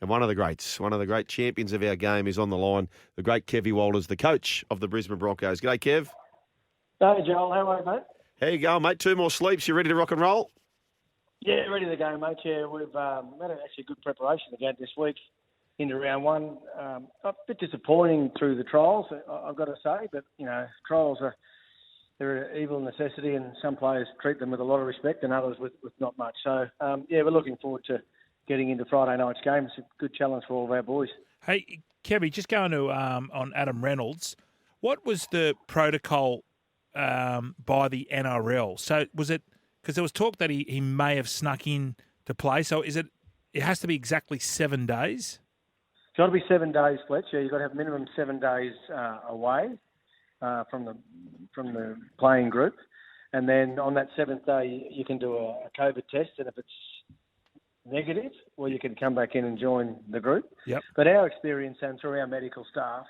And one of the great champions of our game is on the line, the great Kevy Walters, the coach of the Brisbane Broncos. G'day, Kev. Hey, Joel. How are you, mate? How you going, mate? 2 more sleeps. You ready to rock and roll? Yeah, ready to go, mate. Yeah, we've had actually good preparation again this week into round one. A bit disappointing through the trials, I've got to say, but, trials they're an evil necessity, and some players treat them with a lot of respect and others with not much. So, we're looking forward to getting into Friday night's game. It's a good challenge for all of our boys. Hey, Kevy, just going to on Adam Reynolds, what was the protocol by the NRL? So was it, because there was talk that he may have snuck in to play, so it has to be exactly 7 days? It's got to be 7 days, Fletch. Yeah, you've got to have minimum 7 days away from the playing group. And then on that 7th day, you can do a COVID test, and if it's negative, well, you can come back in and join the group. Yep. But our experience and through our medical staff,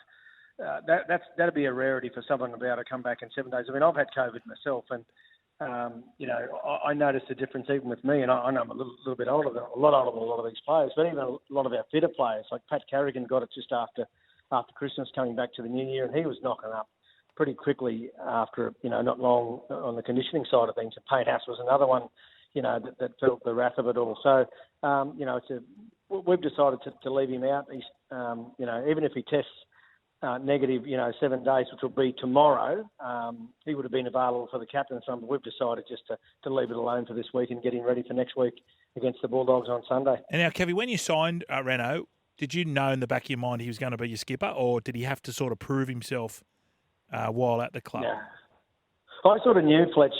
that'd be a rarity for someone to be able to come back in 7 days. I mean, I've had COVID myself, and I noticed a difference even with me, and I know I'm a little bit older, a lot older than a lot of these players, but even a lot of our fitter players, like Pat Carrigan got it just after Christmas, coming back to the new year, and he was knocking up pretty quickly after, not long on the conditioning side of things. And Payne Haas was another one, that felt the wrath of it all. So, we've decided to leave him out. He's, even if he tests negative, 7 days, which will be tomorrow, he would have been available for the captain's run, but we've decided just to leave it alone for this week and get him ready for next week against the Bulldogs on Sunday. And now, Kevy, when you signed Reno, did you know in the back of your mind he was going to be your skipper, or did he have to sort of prove himself while at the club? Yeah. I sort of knew Fletch,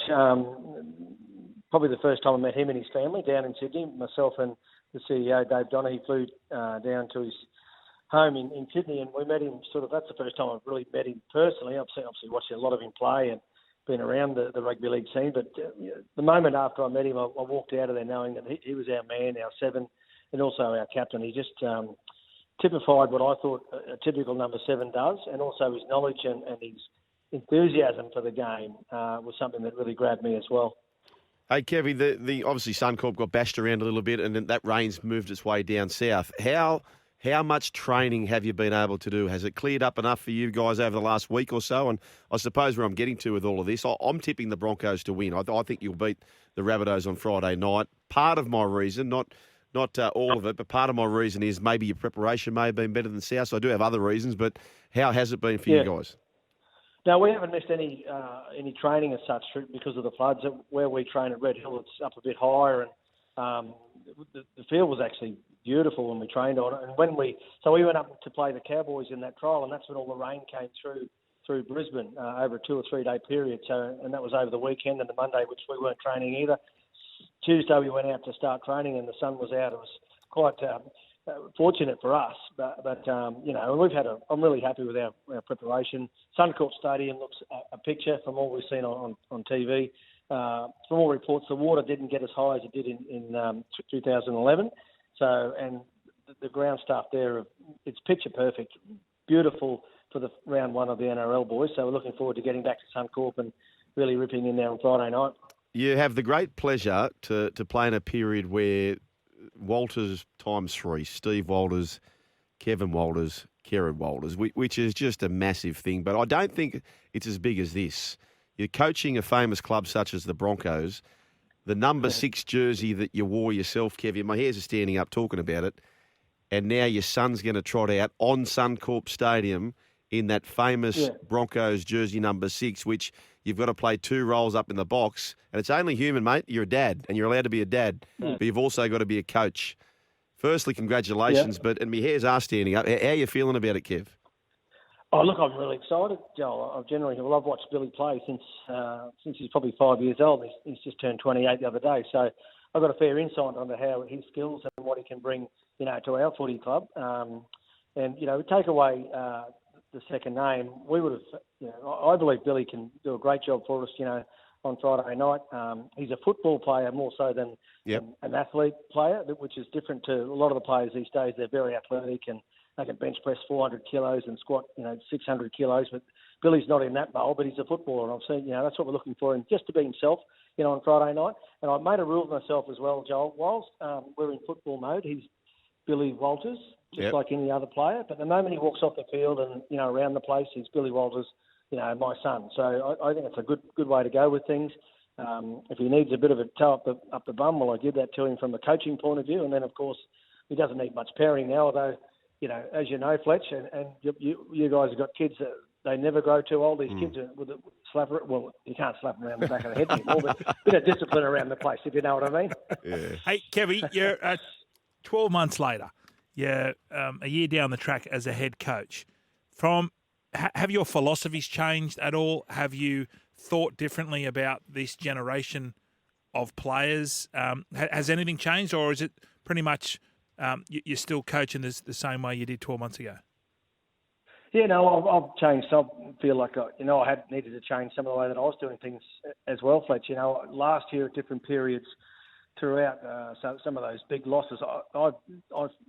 probably the first time I met him and his family down in Sydney. Myself and the CEO, Dave Donaghy, flew down to his home in Sydney, and we met him that's the first time I've really met him personally. I've obviously watched a lot of him play and been around the rugby league scene, but the moment after I met him, I walked out of there knowing that he was our man, our 7, and also our captain. He just typified what I thought a typical number 7 does, and also his knowledge and his enthusiasm for the game was something that really grabbed me as well. Hey, Kevy, the obviously Suncorp got bashed around a little bit, and then that rain's moved its way down south. How much training have you been able to do? Has it cleared up enough for you guys over the last week or so? And I suppose where I'm getting to with all of this, I'm tipping the Broncos to win. I think you'll beat the Rabbitohs on Friday night. Part of my reason, not all of it, but part of my reason is maybe your preparation may have been better than South. So I do have other reasons, but how has it been for you guys? No, we haven't missed any training as such because of the floods. Where we train at Red Hill, it's up a bit higher, and the field was actually beautiful when we trained on it. And we went up to play the Cowboys in that trial, and that's when all the rain came through Brisbane over a 2 or 3 day period. So, and that was over the weekend and the Monday, which we weren't training either. Tuesday we went out to start training, and the sun was out. It was quite fortunate for us, but I'm really happy with our preparation. Suncorp Stadium looks a picture from all we've seen on TV. From all reports, the water didn't get as high as it did in 2011. So, and the ground stuff there, it's picture perfect, beautiful for the round one of the NRL boys. So we're looking forward to getting back to Suncorp and really ripping in there on Friday night. You have the great pleasure to play in a period where Walters ×3, Steve Walters, Kevin Walters, Kieran Walters, which is just a massive thing. But I don't think it's as big as this. You're coaching a famous club such as the Broncos. The number 6 jersey that you wore yourself, Kevin, my hairs are standing up talking about it, and now your son's going to trot out on Suncorp Stadium in that famous Broncos jersey number 6, which you've got to play 2 roles up in the box, and it's only human, mate. You're a dad, and you're allowed to be a dad, but you've also got to be a coach. Firstly, congratulations, and my hairs are standing up. How are you feeling about it, Kev? Oh, look, I'm really excited, Joel. I've watched Billy play since he's probably 5 years old. He's just turned 28 the other day. So I've got a fair insight onto how his skills and what he can bring, to our footy club. And take away the second name, we would have, I believe Billy can do a great job for us, on Friday night. He's a football player more so than an athlete player, which is different to a lot of the players these days. They're very athletic and they can bench press 400 kilos and squat, 600 kilos. But Billy's not in that mould, but he's a footballer. And I've seen, that's what we're looking for him, just to be himself, on Friday night. And I've made a rule of myself as well, Joel. Whilst we're in football mode, he's Billy Walters, just Yep. like any other player. But the moment he walks off the field and, around the place, he's Billy Walters, my son. So I think it's a good way to go with things. If he needs a bit of a toe up the bum, well, I give that to him from a coaching point of view. And then, of course, he doesn't need much parenting now, although, as you know, Fletch, and you guys have got kids that they never grow too old. These kids are with a slapper. Well, you can't slap them around the back of the head anymore, but a bit of discipline around the place, if you know what I mean. Yeah. Hey, Kevy, you're 12 months later. You're a year down the track as a head coach. Have your philosophies changed at all? Have you thought differently about this generation of players? Has anything changed, or is it pretty much you're still coaching the same way you did 12 months ago? Yeah, no, I've changed. I feel like I had needed to change some of the way that I was doing things as well, Fletch. Last year at different periods throughout some of those big losses, I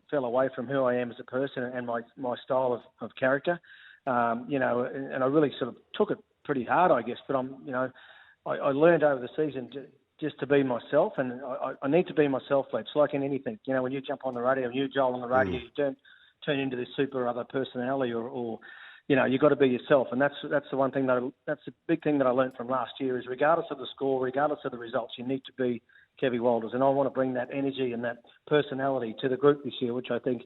fell away from who I am as a person and my style of character. And I really sort of took it pretty hard, I guess. But I learned over the season just to be myself, and I need to be myself, Fletch, like in anything. When you jump on the radio, and you, Joel, on the radio, you don't turn into this super other personality, or you've got to be yourself. And that's the one thing that's the big thing that I learned from last year is regardless of the score, regardless of the results, you need to be Kevy Walters. And I want to bring that energy and that personality to the group this year, which I think,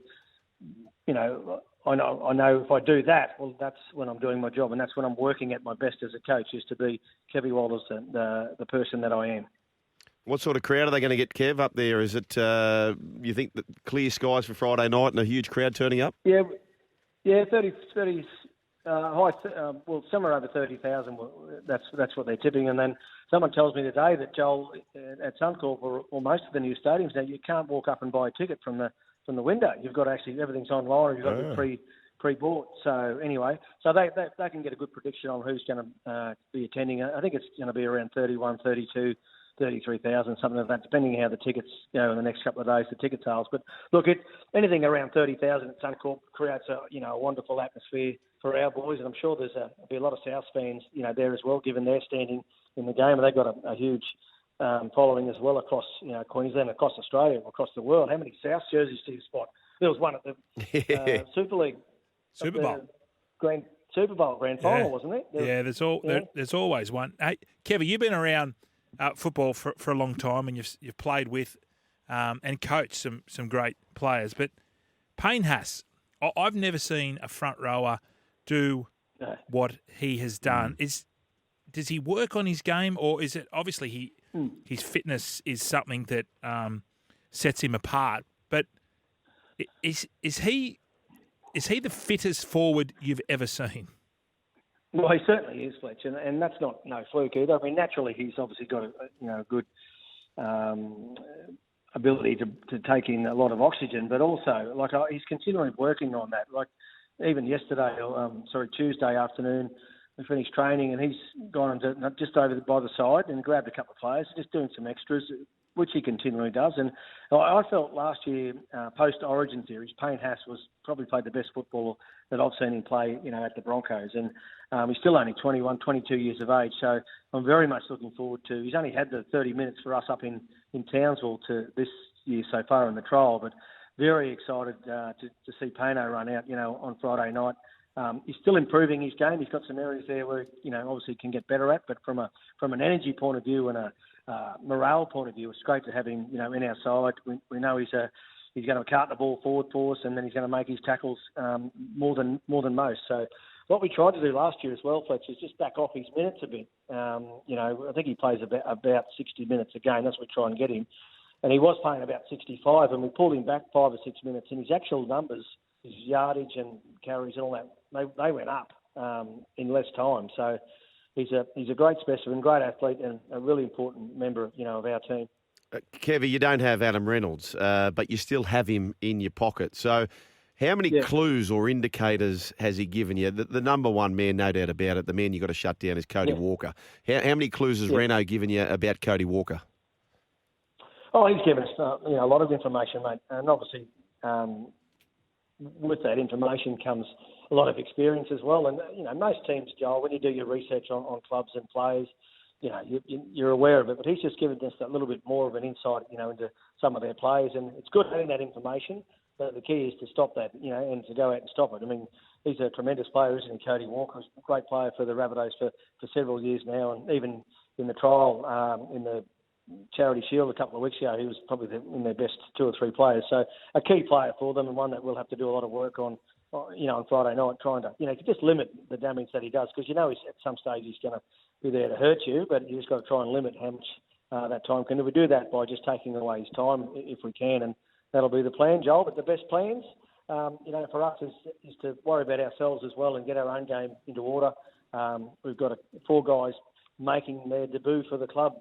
I know if I do that, well, that's when I'm doing my job, and that's when I'm working at my best as a coach, is to be Kevy Walters, the person that I am. What sort of crowd are they going to get, Kev, up there? Is it, you think, that clear skies for Friday night and a huge crowd turning up? Yeah, 30 high, somewhere over 30,000. That's what they're tipping. And then someone tells me today that, Joel, at Suncorp or most of the new stadiums now, you can't walk up and buy a ticket from the window. You've got to actually, everything's online, or you've got to be pre-bought. So anyway, so they can get a good prediction on who's going to be attending. I think it's going to be around 31, 32, 33,000, something like that, depending on how the tickets go in the next couple of days, the ticket sales. But look, anything around 30,000 at Suncorp creates a wonderful atmosphere for our boys, and I'm sure there'll be a lot of South fans, there as well, given their standing in the game, and they've got a huge following as well across Queensland, across Australia, across the world. How many South jerseys do you spot? There was one at the Super League, Super Bowl, Super Bowl grand final, wasn't there? There's always one. Hey, Kevin, you've been around football for a long time, and you've played with and coached some great players. But Payne Haas, I've never seen a front rower do what he has done. Does he work on his game, or is it obviously his fitness is something that sets him apart? But is he the fittest forward you've ever seen? Well, he certainly is, Fletch, and that's not no fluke either. I mean, naturally, he's obviously got a good ability to take in a lot of oxygen, but also he's continually working on that. Like even yesterday, Tuesday afternoon, we finished training, and he's gone just over by the side and grabbed a couple of players, just doing some extras, which he continually does. And I felt last year, post-Origin series, Payne Haas probably played the best football that I've seen him play, at the Broncos. And he's still only 21, 22 years of age. So I'm very much looking forward to. He's only had the 30 minutes for us up in Townsville to this year so far in the trial, but very excited to see Payne run out, on Friday night. He's still improving his game. He's got some areas there where, obviously can get better at, but from an energy point of view and a morale point of view, it's great to have him, in our side. We know he's going to cart the ball forward for us, and then he's going to make his tackles more than most. So what we tried to do last year as well, Fletch, is just back off his minutes a bit. I think he plays about 60 minutes a game. That's what we try and get him. And he was playing about 65, and we pulled him back 5 or 6 minutes, and his actual numbers, his yardage and carries and all that, they went up in less time. So he's a great specimen, great athlete, and a really important member, of our team. Kevy, you don't have Adam Reynolds, but you still have him in your pocket. So how many clues or indicators has he given you? The number one man, no doubt about it, the man you've got to shut down is Cody Walker. How many clues has Reno given you about Cody Walker? Oh, he's given us a lot of information, mate. And obviously with that information comes a lot of experience as well. And, most teams, Joel, when you do your research on clubs and players, you're aware of it. But he's just given us that little bit more of an insight, into some of their players. And it's good having that information. the key is to stop that, and to go out and stop it. I mean, he's a tremendous player, isn't he, Cody Walker? A great player for the Rabbitohs for several years now, and even in the trial in the Charity Shield a couple of weeks ago, he was probably in their best 2 or 3 players. So a key player for them, and one that we'll have to do a lot of work on, on Friday night, trying to, just limit the damage that he does, because he's at some stage he's going to be there to hurt you, but you just got to try and limit how much that time can. We do that by just taking away his time if we can, and that'll be the plan, Joel. But the best plans, for us is to worry about ourselves as well and get our own game into order. We've got 4 guys making their debut for the club.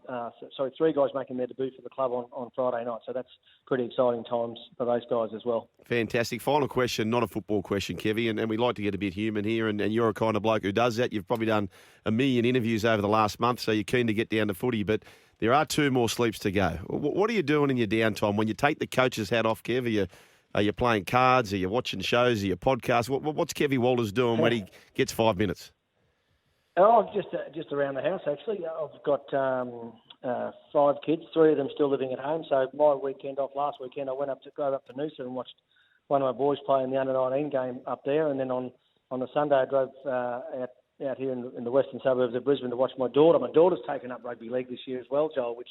3 guys making their debut for the club on Friday night. So that's pretty exciting times for those guys as well. Fantastic. Final question, not a football question, Kevy, and we like to get a bit human here, and you're a kind of bloke who does that. You've probably done a million interviews over the last month, so you're keen to get down to footy, but there are 2 more sleeps to go. What are you doing in your downtime? When you take the coach's hat off, Kev, are you playing cards? Are you watching shows? Are you podcasts? What's Kevy Walters doing when he gets 5 minutes? Oh, just around the house, actually. I've got 5 kids, 3 of them still living at home. So my weekend off last weekend, I drove up to Noosa and watched one of my boys play in the under-19 game up there. And then on the Sunday, I drove out here in the western suburbs of Brisbane to watch my daughter. My daughter's taken up rugby league this year as well, Joel, which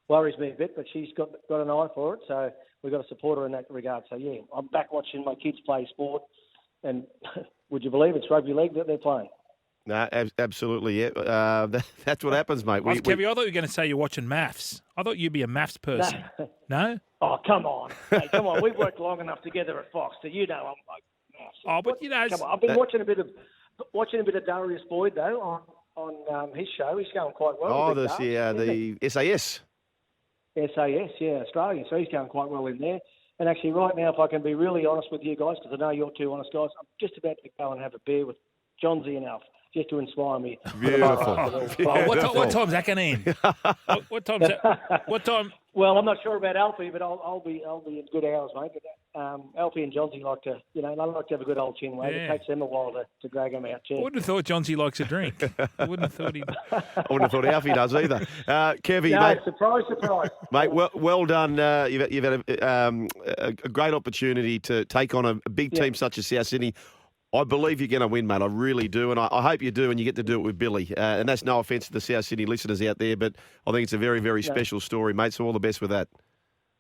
worries me a bit, but she's got an eye for it. So we've got to support her in that regard. So, yeah, I'm back watching my kids play sport. And would you believe it's rugby league that they're playing? No, absolutely, yeah. That's what happens, mate. Kevy, I thought you were going to say you're watching maths. I thought you'd be a maths person. No? Oh, come on. Hey, come on. We've worked long enough together at Fox, so I'm like maths. Oh, but come on. I've been watching a bit of Darius Boyd though on his show. He's going quite well. Oh, the SAS. SAS, yeah, Australian. So he's going quite well in there. And actually, right now, if I can be really honest with you guys, because I know you're 2 honest guys, I'm just about to go and have a beer with Johnsy and Alf, just to inspire me. Beautiful. What time's that going to end? What time's that? What time? Well, I'm not sure about Alfie, but I'll be in good hours, mate. But Alfie and Johnsy like to, they like to have a good old chin wave. Yeah. It takes them a while to drag them out. I wouldn't have thought Johnsy likes a drink. I wouldn't have thought he. I wouldn't have thought Alfie does either. Kevy, no, mate. Surprise. Mate, well done. You've had a great opportunity to take on a big team such as South Sydney. I believe you're going to win, mate. I really do. And I hope you do, and you get to do it with Billy. And that's no offence to the South Sydney listeners out there, but I think it's a very, very special story, mate. So all the best with that.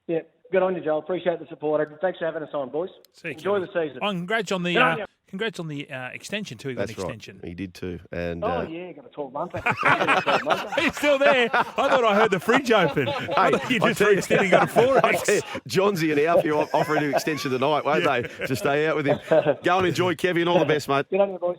Yeah, good on you, Joel. Appreciate the support. Thanks for having us on, boys. Enjoy the season. Oh, congrats on the extension too. That's extension. Right. He did too. And got a 12-month. He's still there. I thought I heard the fridge open. I thought you just extending on a 4X. Johnsy and Alfie are offering an extension tonight, won't they? To stay out with him. Go and enjoy, Kevy, and all the best, mate. Good on you, boys.